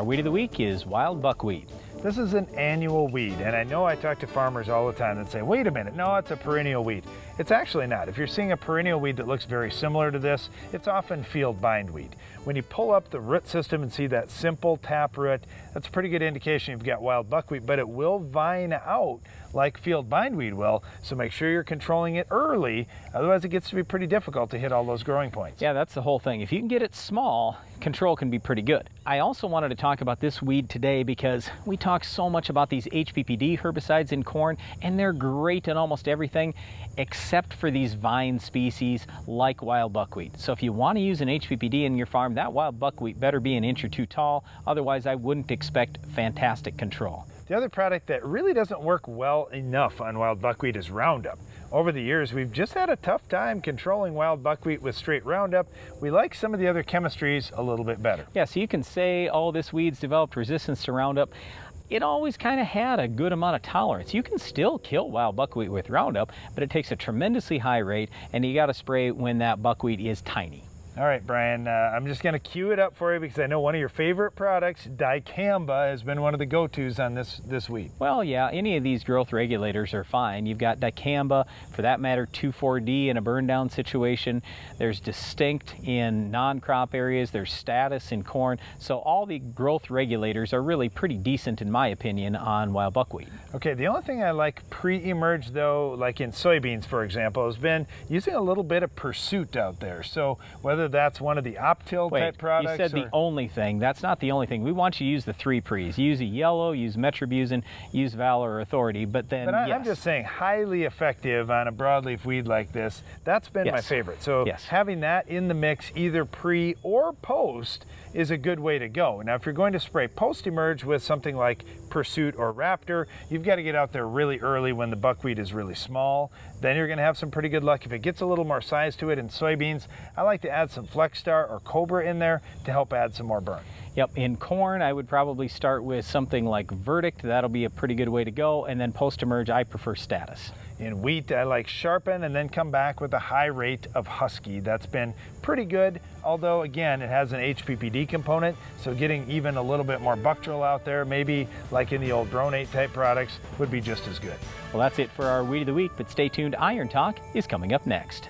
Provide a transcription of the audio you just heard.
weed of the week is wild buckwheat. This is an annual weed, and I know I talk to farmers all the time that say, wait a minute, no, it's a perennial weed. It's actually not. If you're seeing a perennial weed that looks very similar to this, it's often field bindweed. When you pull up the root system and see that simple tap root, that's a pretty good indication you've got wild buckwheat, but it will vine out like field bindweed will, so make sure you're controlling it early, otherwise it gets to be pretty difficult to hit all those growing points. Yeah, that's the whole thing. If you can get it small, control can be pretty good. I also wanted to talk about this weed today because we talk so much about these HPPD herbicides in corn, and they're great in almost everything except for these vine species like wild buckwheat. So if you want to use an HPPD in your farm, that wild buckwheat better be an inch or two tall, otherwise I wouldn't expect fantastic control. The other product that really doesn't work well enough on wild buckwheat is Roundup. Over the years, we've just had a tough time controlling wild buckwheat with straight Roundup. We like some of the other chemistries a little bit better. Yeah, so you can say, oh, this weed's developed resistance to Roundup. It always kind of had a good amount of tolerance. You can still kill wild buckwheat with Roundup, but it takes a tremendously high rate, and you got to spray when that buckwheat is tiny. All right, Brian, I'm just going to cue it up for you because I know one of your favorite products, dicamba, has been one of the go-tos on this weed. Well, yeah, any of these growth regulators are fine. You've got dicamba, for that matter, 2,4-D in a burn down situation. There's distinct in non-crop areas. There's status in corn. So all the growth regulators are really pretty decent, in my opinion, on wild buckwheat. Okay, the only thing I like pre-emerge, though, like in soybeans, for example, has been using a little bit of Pursuit out there. So whether that's one of the Optil type products. You said the only thing. That's not the only thing. We want you to use the 3 Pre's. Use a yellow, use Metribuzin, use Valor or Authority, but then I'm just saying highly effective on a broadleaf weed like this. That's been my favorite. So having that in the mix, either pre or post, is a good way to go. Now, if you're going to spray post-emerge with something like Pursuit or Raptor, you've got to get out there really early when the buckwheat is really small. Then you're going to have some pretty good luck. If it gets a little more size to it in soybeans, I like to add some Flexstar or Cobra in there to help add some more burn. Yep, in corn, I would probably start with something like Verdict. That'll be a pretty good way to go. And then post-emerge, I prefer Status. In wheat, I like Sharpen and then come back with a high rate of Husky. That's been pretty good, although again, it has an HPPD component, so getting even a little bit more Buctril out there, maybe like in the old Dronate type products, would be just as good. Well, that's it for our Weed of the Week, but stay tuned. Iron Talk is coming up next.